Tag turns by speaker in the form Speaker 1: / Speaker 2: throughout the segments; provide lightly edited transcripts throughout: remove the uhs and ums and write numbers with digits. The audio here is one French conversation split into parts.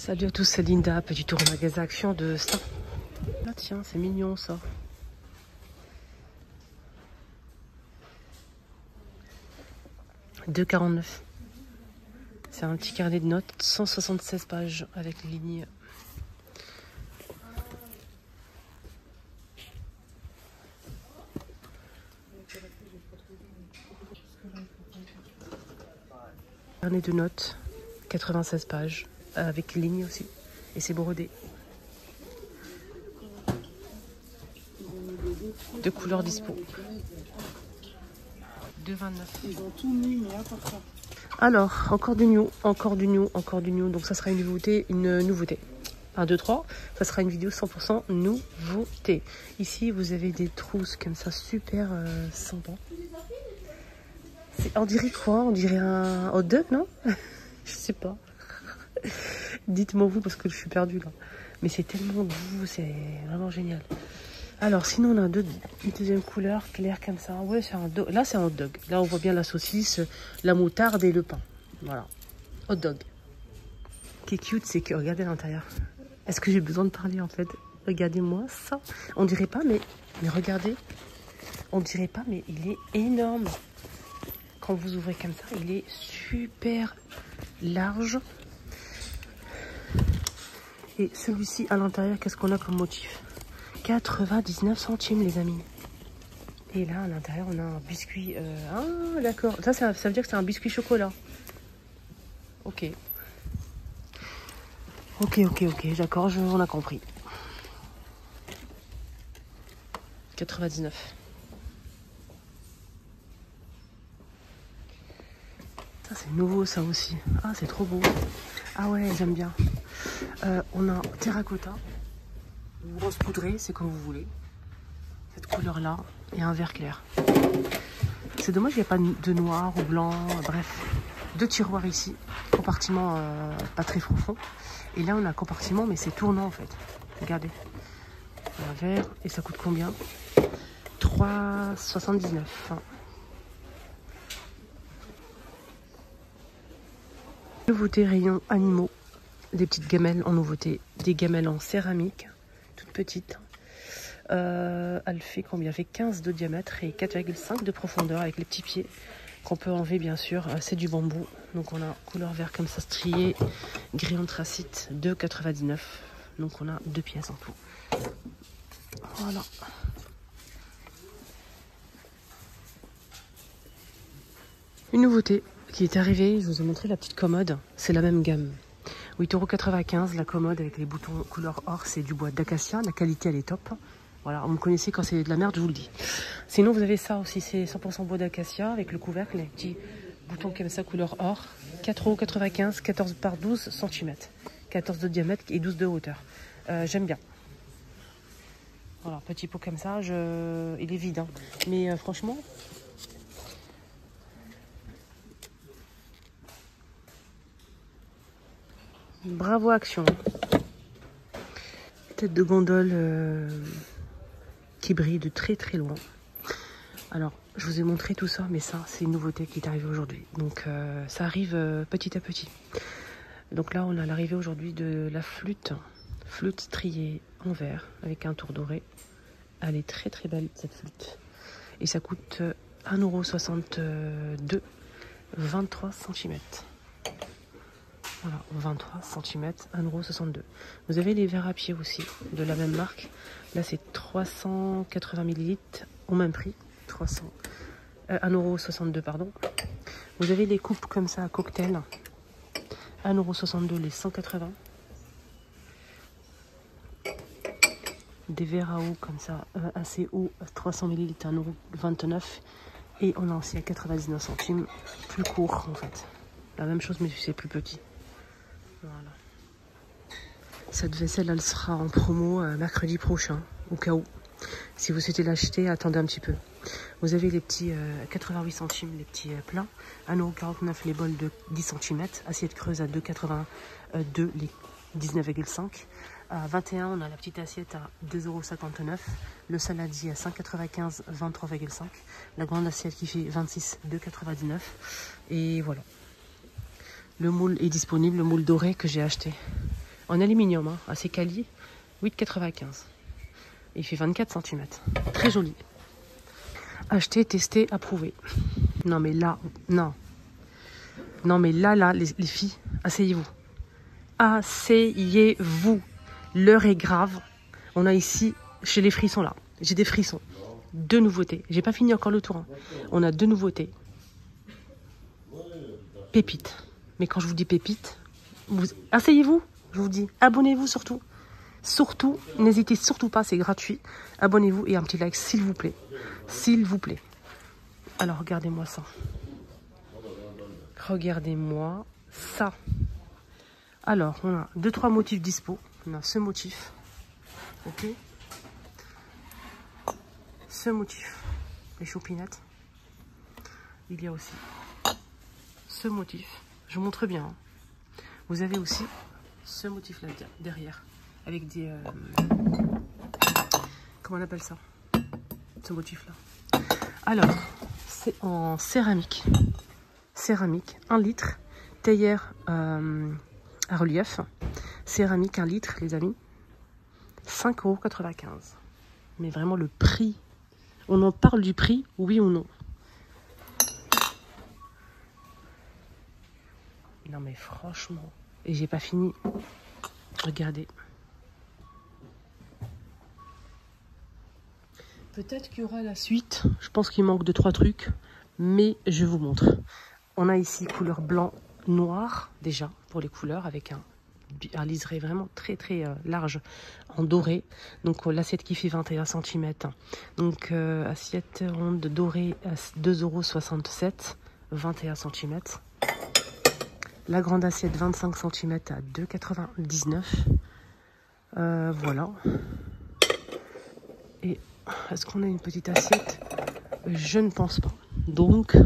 Speaker 1: Salut à tous, c'est Linda, petit tour au magasin Action de Saint. Ah tiens, c'est mignon ça. $2,49. C'est un petit carnet de notes, 176 pages avec les lignes. Carnet de notes, 96 pages, avec les lignes aussi. Et c'est brodé. De couleurs dispo. $2,29.
Speaker 2: Ils ont tout mis, mais à part ça.
Speaker 1: Alors, encore du new, encore du new, encore du new. Donc ça sera une nouveauté, 1, 2, 3. Ça sera une vidéo 100% nouveauté. Ici, vous avez des trousses comme ça, super sympa. On dirait quoi? On dirait un hot dog, non? Je sais pas. Dites-moi vous, parce que je suis perdue là. Mais c'est tellement doux, c'est vraiment génial. Alors, sinon, on a une deuxième couleur claire comme ça. Ouais, c'est un dog. Là, c'est un hot dog. Là, on voit bien la saucisse, la moutarde et le pain. Voilà. Hot dog. Ce qui est cute, c'est que, regardez l'intérieur. Est-ce que j'ai besoin de parler, en fait? Regardez-moi ça. On dirait pas, mais regardez. On dirait pas, mais il est énorme. Quand vous ouvrez comme ça, il est super large. Et celui-ci, à l'intérieur, qu'est-ce qu'on a comme motif? 99 centimes, les amis. Et là, à l'intérieur, on a un biscuit. Ah, d'accord. Ça veut dire que c'est un biscuit chocolat. Ok. Ok. D'accord, on a compris. 99. Ça, c'est nouveau, ça aussi. Ah, c'est trop beau. Ah ouais, j'aime bien. On a terracotta. Rose poudrée, c'est comme vous voulez. Cette couleur-là et un vert clair. C'est dommage, il n'y a pas de noir ou blanc, bref. 2 tiroirs ici, compartiment pas très profond. Et là, on a un compartiment, mais c'est tournant en fait. Regardez. Un vert, et ça coûte combien? 3,79. Nouveauté rayon animaux. Des petites gamelles en nouveauté. Des gamelles en céramique, toutes petites. Elle fait combien? Elle fait 15 de diamètre et 4,5 de profondeur avec les petits pieds qu'on peut enlever bien sûr. C'est du bambou. Donc on a couleur vert comme ça strié, gris anthracite, 2,99. Donc on a 2 pièces en tout. Voilà. Une nouveauté qui est arrivée, je vous ai montré la petite commode. C'est la même gamme. 8,95 € la commode avec les boutons couleur or, c'est du bois d'acacia. La qualité elle est top. Voilà, vous me connaissez quand c'est de la merde, je vous le dis. Sinon, vous avez ça aussi, c'est 100% bois d'acacia avec le couvercle, les petits boutons comme ça, couleur or. 4,95 €, 14 par 12 cm. 14 de diamètre et 12 de hauteur. J'aime bien. Voilà, petit pot comme ça, il est vide. Hein. Mais franchement... Bravo Action. Tête de gondole qui brille de très très loin. Alors, je vous ai montré tout ça, mais ça, c'est une nouveauté qui est arrivée aujourd'hui. Donc, ça arrive petit à petit. Donc là, on a l'arrivée aujourd'hui de la flûte. Flûte striée en vert avec un tour doré. Elle est très très belle, cette flûte. Et ça coûte 1,62 €, 23 cm. Voilà, 23 cm, 1,62 €. Vous avez les verres à pied aussi, de la même marque. Là, c'est 380 ml au même prix. 1,62 €, pardon. Vous avez les coupes comme ça à cocktail. 1,62 € les 180. Des verres à eau comme ça, assez haut, 300 ml, 1,29 €. Et on a aussi à 99 centimes, plus court en fait. La même chose, mais c'est plus petit. Voilà. Cette vaisselle, elle sera en promo mercredi prochain, au cas où. Si vous souhaitez l'acheter, attendez un petit peu. Vous avez les petits 88 centimes, les petits plats. 1,49 € les bols de 10 cm. Assiette creuse à 2,82 les 19,5. À 21, on a la petite assiette à 2,59 €. Le saladier à 5,95, 23,5. La grande assiette qui fait 26, 2,99. Et voilà. Le moule est disponible, le moule doré que j'ai acheté. en aluminium, hein, assez quali, 8,95. Il fait 24 cm. Très joli. Acheté, testé, approuvé. Non mais là, non. Non mais là, les filles, asseyez-vous. Asseyez-vous. L'heure est grave. On a ici, chez les frissons là, j'ai des frissons. 2 nouveautés. J'ai pas fini encore le tour. Hein. On a 2 nouveautés. Pépites. Mais quand je vous dis pépites, asseyez-vous, je vous dis. Abonnez-vous surtout. Surtout, n'hésitez surtout pas, c'est gratuit. Abonnez-vous et un petit like, s'il vous plaît. S'il vous plaît. Alors, regardez-moi ça. Regardez-moi ça. Alors, on a 2-3 motifs dispo. On a ce motif. Ok. Ce motif. Les choupinettes. Il y a aussi ce motif. Je vous montre bien. Hein. Vous avez aussi ce motif-là derrière. Avec des... comment on appelle ça? Ce motif-là. Alors, c'est en céramique. Céramique, 1 litre. Théière à relief. Céramique, 1 litre, les amis. 5,95 €. Mais vraiment, le prix. On en parle du prix, oui ou non? Non, mais franchement. Et j'ai pas fini. Regardez. Peut-être qu'il y aura la suite. Je pense qu'il manque 2-3 trucs. Mais je vous montre. On a ici couleur blanc, noir, déjà, pour les couleurs, avec un liseré vraiment très très large en doré. Donc l'assiette qui fait 21 cm. Donc assiette ronde dorée à 2,67 €, 21 cm. La grande assiette 25 cm à 2,99 €. Voilà. Et est-ce qu'on a une petite assiette? Je ne pense pas. Donc,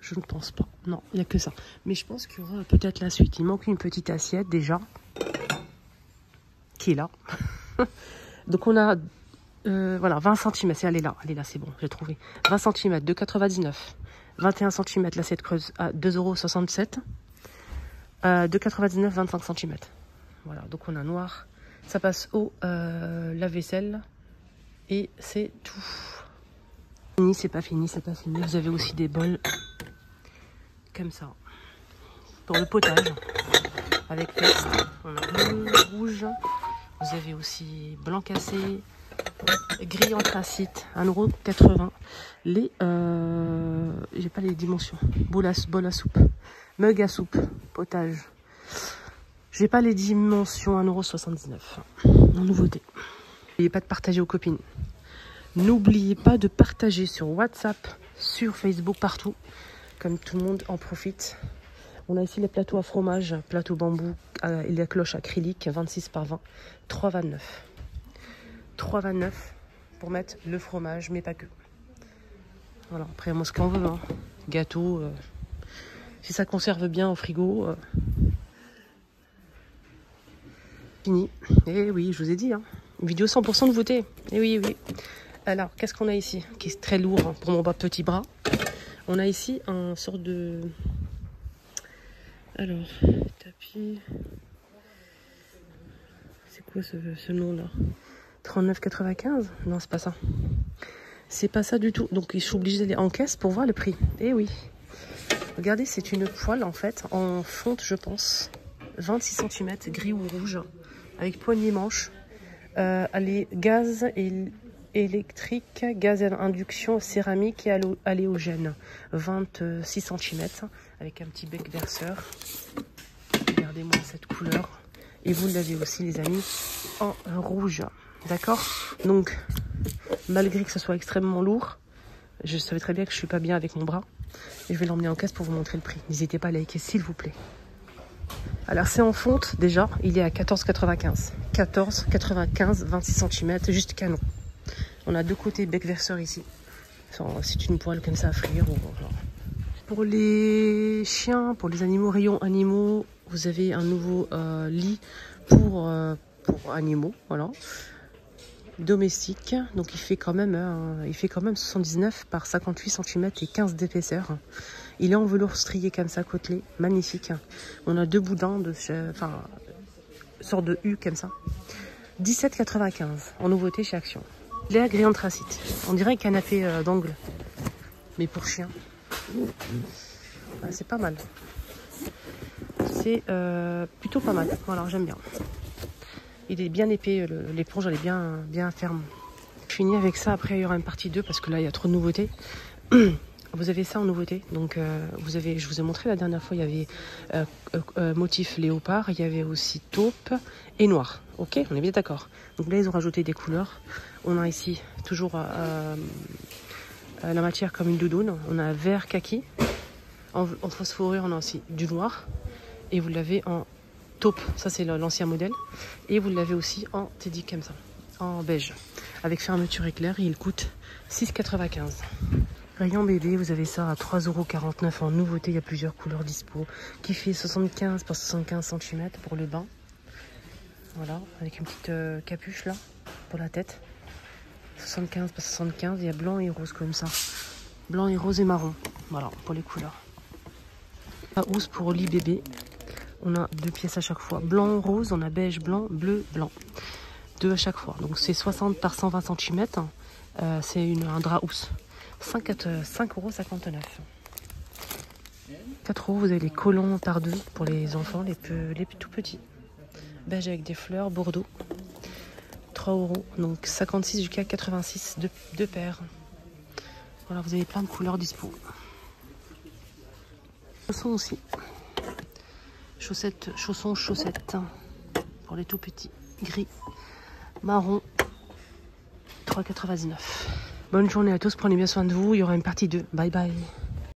Speaker 1: je ne pense pas. Non, il n'y a que ça. Mais je pense qu'il y aura peut-être la suite. Il manque une petite assiette déjà. Qui est là. Donc on a voilà, 20 cm. Elle est là, c'est bon, j'ai trouvé. 20 cm, 2,99 €. 21 cm, l'assiette creuse à 2,67 €. 2,99 €, 25 cm. Voilà, donc on a noir. Ça passe au lave-vaisselle. Et c'est tout. C'est pas fini, c'est pas fini. Vous avez aussi des bols comme ça. Pour le potage. Avec texte. On a bleu, rouge. Vous avez aussi blanc cassé. Grille anthracite. 1,80 €. Les... j'ai pas les dimensions. Bol à soupe. Mug à soupe. Potage. J'ai pas les dimensions. 1,79 € en nouveauté. N'oubliez pas de partager aux copines. N'oubliez pas de partager sur WhatsApp, sur Facebook, partout. Comme tout le monde en profite. On a ici les plateaux à fromage, plateau bambou et la cloche acrylique, 26 par 20, 3,29 €. 3,29 € pour mettre le fromage, mais pas que. Voilà, après, moi, ce qu'on veut. Hein. Gâteau, si ça conserve bien au frigo. Fini. Et oui, je vous ai dit. Hein. Une vidéo 100% nouveauté. Et oui, oui. Alors, qu'est-ce qu'on a ici? Qui est très lourd hein, pour mon petit bras. On a ici un sort de... Alors, tapis... C'est quoi ce nom-là? 39,95 €? Non, c'est pas ça. C'est pas ça du tout. Donc, je suis obligée d'aller en caisse pour voir le prix. Eh oui. Regardez, c'est une poêle, en fait, en fonte, je pense. 26 cm, gris ou rouge. Avec poignée manche. Elle gaz et électrique, gaz à induction, céramique et halogène. 26 cm avec un petit bec verseur. Regardez-moi cette couleur. Et vous l'avez aussi, les amis, en rouge. D'accord? Donc, malgré que ce soit extrêmement lourd, je savais très bien que je suis pas bien avec mon bras. Et je vais l'emmener en caisse pour vous montrer le prix. N'hésitez pas à liker, s'il vous plaît. Alors, c'est en fonte, déjà. Il est à 14,95 €. 14,95 €, 26 cm, juste canon. On a 2 côtés bec verseur ici. C'est une poêle comme ça à frire. Voilà. Pour les chiens, pour les animaux, rayon animaux, vous avez un nouveau lit pour animaux. Voilà. Domestique. Donc il fait quand même 79 par 58 cm et 15 d'épaisseur. Il est en velours strié comme ça, côtelé, magnifique. On a 2 boudins, enfin, sorte de U comme ça. 17,95 en nouveauté chez Action. L'air gris anthracite. On dirait un canapé d'angle, mais pour chien. C'est pas mal. C'est plutôt pas mal. Voilà, j'aime bien. Il est bien épais, l'éponge elle est bien ferme. Je finis avec ça, après il y aura une partie 2 parce que là il y a trop de nouveautés. Vous avez ça en nouveauté. Donc je vous ai montré la dernière fois, il y avait motif léopard, il y avait aussi taupe et noir. Ok, on est bien d'accord. Donc là ils ont rajouté des couleurs. On a ici toujours la matière comme une doudoune. On a vert kaki. En phosphorure, on a aussi du noir. Et vous l'avez en taupe, ça c'est l'ancien modèle. Et vous l'avez aussi en teddy comme ça, en beige. Avec fermeture éclair, et il coûte 6,95 €. Rayon bébé, vous avez ça à 3,49 € en nouveauté. Il y a plusieurs couleurs dispo. Qui fait 75 par 75 cm pour le bain. Voilà, avec une petite capuche là, pour la tête. 75 par 75, il y a blanc et rose comme ça. Blanc et rose et marron. Voilà, pour les couleurs. La housse pour lit bébé. On a 2 pièces à chaque fois. Blanc, rose, on a beige, blanc, bleu, blanc. 2 à chaque fois. Donc c'est 60 par 120 cm. C'est un drap housse. 5,59 €. 4 €, vous avez les collants tardeux pour les enfants, les tout petits. Beige avec des fleurs, bordeaux. 3 €. Donc 56 jusqu'à 86, 2 paires. Voilà, vous avez plein de couleurs dispo. Chaussons aussi. Chaussons, chaussettes. Pour les tout petits. Gris, marron. 3,99 €. Bonne journée à tous, prenez bien soin de vous. Il y aura une partie 2. Bye bye.